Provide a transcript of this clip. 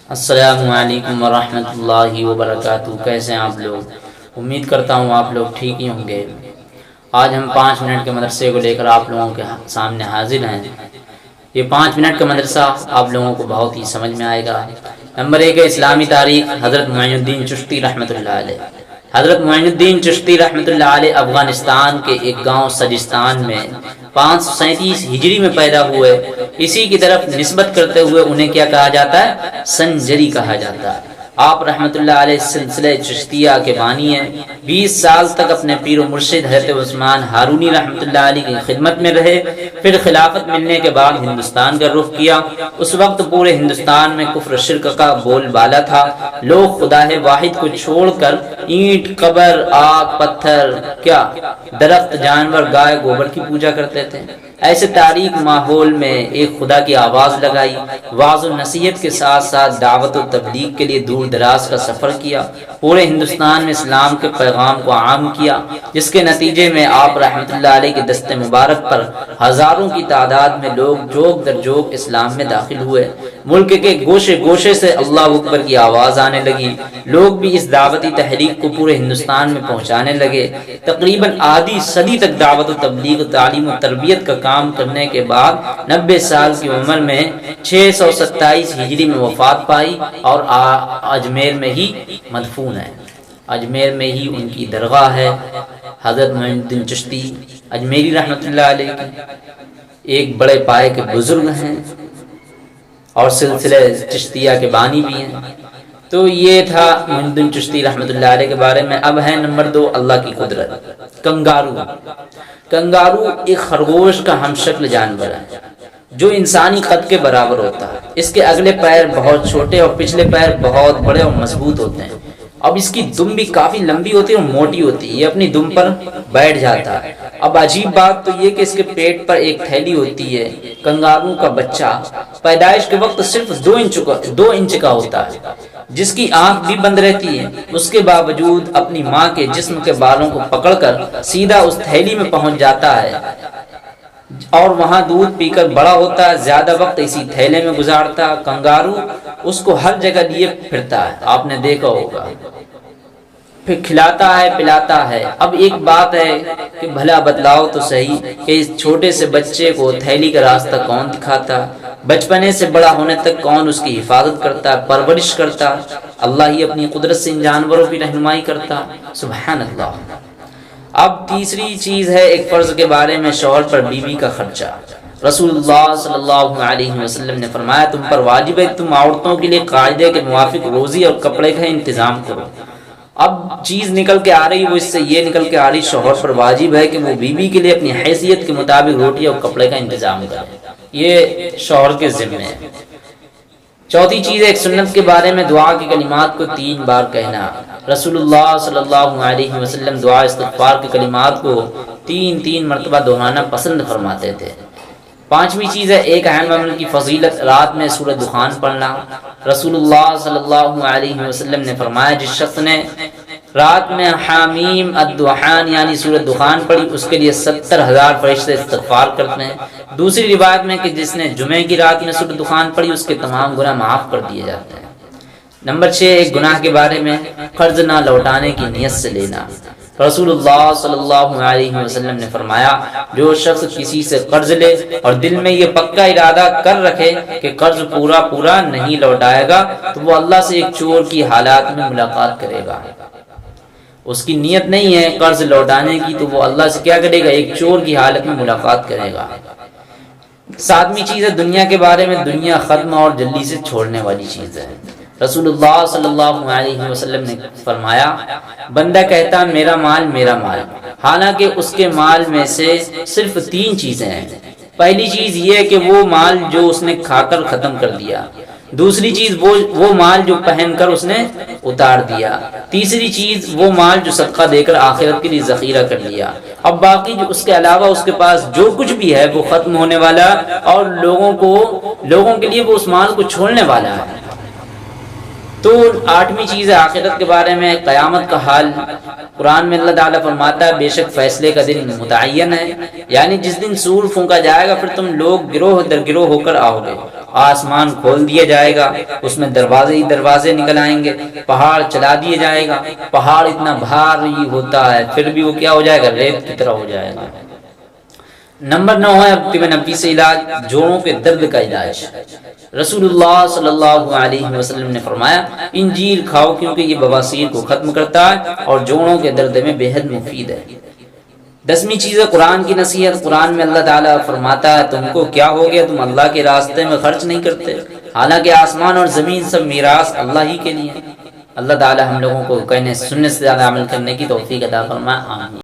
السلام علیکم ورحمۃ اللہ وبرکاتہ۔ کیسے ہیں آپ لوگ؟ امید کرتا ہوں آپ لوگ ٹھیک ہی ہوں گے۔ آج ہم 5 منٹ کے مدرسے کو لے کر آپ لوگوں کے سامنے حاضر ہیں۔ یہ 5 منٹ کا مدرسہ آپ لوگوں کو بہت ہی سمجھ میں آئے گا۔ نمبر 1 ہے اسلامی تاریخ، حضرت معین الدین چشتی رحمۃ اللہ علیہ۔ حضرت معین الدین چشتی رحمۃ اللہ علیہ افغانستان کے ایک گاؤں سجستان میں 537 ہجری میں پیدا ہوئے۔ اسی کی طرف نسبت کرتے ہوئے انہیں کیا کہا جاتا ہے؟ سنجری کہا جاتا ہے۔ آپ رحمۃ اللہ علیہ سلسلہ چشتیہ کے بانی ہیں۔ 20 سال تک اپنے پیر و مرشد حضرت عثمان ہارونی رحمۃ اللہ علیہ کی خدمت میں رہے۔ پھر خلافت ملنے کے بعد ہندوستان کا رخ کیا۔ اس وقت پورے ہندوستان میں کفر شرک کا بول بالا تھا۔ لوگ خدا واحد کو چھوڑ کر اینٹ، قبر، آگ، پتھر، کیا درخت، جانور، گائے، گوبر کی پوجا کرتے تھے۔ ایسے تاریک ماحول میں ایک خدا کی آواز لگائی، واعظ و نصیحت کے ساتھ ساتھ دعوت و تبلیغ کے لیے دور دراز کا سفر کیا۔ پورے ہندوستان میں اسلام کے پیغام کو عام کیا، جس کے نتیجے میں آپ رحمۃ اللہ علیہ کے دست مبارک پر ہزاروں کی تعداد میں لوگ جوگ در جوگ اسلام میں داخل ہوئے۔ ملک کے گوشے گوشے سے اللہ اکبر کی آواز آنے لگی۔ لوگ بھی اس دعوتی تحریک کو پورے ہندوستان میں پہنچانے لگے۔ تقریباً آدھی صدی تک دعوت و تبلیغ، تعلیم و تربیت کا کام کرنے کے بعد 90 سال کی عمر میں 627 ہجری میں وفات پائی اور اجمیر میں ہی مدفون ہے۔ اجمیر میں ہی ان کی درگاہ ہے۔ حضرت معین الدین چشتی اجمیری رحمۃ اللہ علیہ کی ایک بڑے پائے کے بزرگ ہیں اور سلسلہ چشتیہ کے بانی بھی ہیں۔ تو یہ تھا معین الدین چشتی رحمۃ اللہ علیہ کے بارے میں۔ اب ہے نمبر 2 اللہ کی قدرت۔ کنگارو۔ کنگارو ایک خرگوش کا ہم شکل جانور ہے جو انسانی قد کے برابر ہوتا ہے۔ اس کے اگلے پیر بہت چھوٹے اور پچھلے پیر بہت بڑے اور مضبوط ہوتے ہیں۔ اب اس کی دم بھی کافی لمبی ہوتی ہے اور موٹی ہوتی ہے۔ یہ اپنی دم پر بیٹھ جاتا ہے۔ اب عجیب بات تو یہ کہ اس کے پیٹ پر ایک تھیلی ہوتی ہے۔ کنگارو کا بچہ پیدائش کے وقت صرف 2 انچ کا ہوتا ہے، جس کی آنکھ بھی بند رہتی ہے۔ اس کے باوجود اپنی ماں کے جسم کے بالوں کو پکڑ کر سیدھا اس تھیلی میں پہنچ جاتا ہے اور وہاں دودھ پی کر بڑا ہوتا ہے۔ زیادہ وقت اسی تھیلے میں گزارتا ہے۔ کنگارو اس کو ہر جگہ لیے پھرتا ہے، آپ نے دیکھا ہوگا، پھر کھلاتا ہے، پلاتا ہے۔ اب ایک بات ہے کہ بھلا بتلاؤ تو صحیح کہ اس چھوٹے سے بچے کو تھیلی کا راستہ کون دکھاتا؟ بچپنے سے بڑا ہونے تک کون اس کی حفاظت کرتا ہے، پرورش کرتا؟ اللہ ہی اپنی قدرت سے ان جانوروں کی رہنمائی کرتا۔ سبحان اللہ۔ اب تیسری چیز ہے ایک فرض کے بارے میں، شوہر پر بیوی کا خرچہ۔ رسول اللہ صلی اللہ علیہ وسلم نے فرمایا تم پر واجب ہے تم عورتوں کے لیے قاعدے کے موافق روزی اور کپڑے کا انتظام کرو۔ اب چیز نکل کے آ رہی، وہ اس سے یہ نکل کے آ رہی، شوہر پر واجب ہے کہ وہ بیوی کے لیے اپنی حیثیت کے مطابق روٹی اور کپڑے کا انتظام کرے۔ یہ شوہر کے ذمہ ہے۔ چوتھی چیز ہے ایک سنت کے بارے میں، دعا کی کلمات کو 3 بار کہنا۔ رسول اللہ صلی اللہ علیہ وسلم دعا استغفار کے کلمات کو 3 مرتبہ دہرانا پسند فرماتے تھے۔ 5ویں چیز ہے ایک اہم عمل کی فضیلت، رات میں سورۃ دخان پڑھنا۔ رسول اللہ صلی اللہ علیہ وسلم نے فرمایا جس شخص نے رات میں حامیم الدخان یعنی سورۃ دخان پڑھی اس کے لیے 70,000 فرشتے استغفار کرتے ہیں۔ دوسری روایت میں کہ جس نے جمعے کی رات میں سورۃ دخان پڑھی اس کے تمام گناہ معاف کر دیے جاتے ہیں۔ نمبر 6 ایک گناہ کے بارے میں، قرض نہ لوٹانے کی نیت سے لینا۔ رسول اللہ صلی اللہ علیہ وسلم نے فرمایا جو شخص کسی سے قرض لے اور دل میں یہ پکا ارادہ کر رکھے کہ قرض پورا نہیں لوٹائے گا تو وہ اللہ سے ایک چور کی حالات میں ملاقات کرے گا۔ اس کی نیت نہیں ہے قرض لوٹانے کی تو وہ اللہ سے کیا کرے گا؟ ایک چور کی حالت میں ملاقات کرے گا۔ 7ویں چیز ہے دنیا کے بارے میں، دنیا ختم اور جلدی سے چھوڑنے والی چیز ہے۔ رسول اللہ صلی اللہ علیہ وسلم نے فرمایا بندہ کہتا میرا مال، حالانکہ اس کے مال میں سے صرف 3 چیزیں ہیں۔ پہلی چیز یہ کہ وہ مال جو اس نے کھا کر ختم کر دیا، دوسری چیز وہ مال جو پہن کر اس نے اتار دیا، تیسری چیز وہ مال جو صدقہ دے کر آخرت کے لیے ذخیرہ کر لیا۔ اب باقی جو اس کے علاوہ اس کے پاس جو کچھ بھی ہے وہ ختم ہونے والا اور لوگوں کے لیے وہ اس مال کو چھوڑنے والا ہے۔ تو 8ویں چیز ہے آخرت کے بارے میں، قیامت کا حال۔ قرآن میں اللہ تعالیٰ فرماتا ہے بے شک فیصلے کا دن متعین ہے، یعنی جس دن سور پھونکا جائے گا پھر تم لوگ گروہ در گروہ ہو کر آؤ گے آسمان کھول دیا جائے گا، اس میں دروازے ہی دروازے نکل آئیں گے، پہاڑ چلا دیا جائے گا، پہاڑ اتنا بھاری ہوتا ہے پھر بھی وہ کیا ہو جائے گا؟ ریت کی طرح ہو جائے گا۔ نمبر 9 ہے طب نبی سے علاج، جوڑوں کے درد کا علاج۔ رسول اللہ صلی اللہ علیہ وسلم نے فرمایا انجیر کھاؤ کیونکہ یہ بواسیر کو ختم کرتا ہے اور جوڑوں کے درد میں بے حد مفید ہے۔ 10ویں چیز ہے قرآن کی نصیحت۔ قرآن میں اللہ تعالیٰ فرماتا ہے تم کو کیا ہو گیا، تم اللہ کے راستے میں خرچ نہیں کرتے، حالانکہ آسمان اور زمین سب میراث اللہ ہی کے لیے۔ اللہ تعالیٰ ہم لوگوں کو کہنے سننے سے زیادہ عمل کرنے کی توفیق عطا فرمائے، آمین۔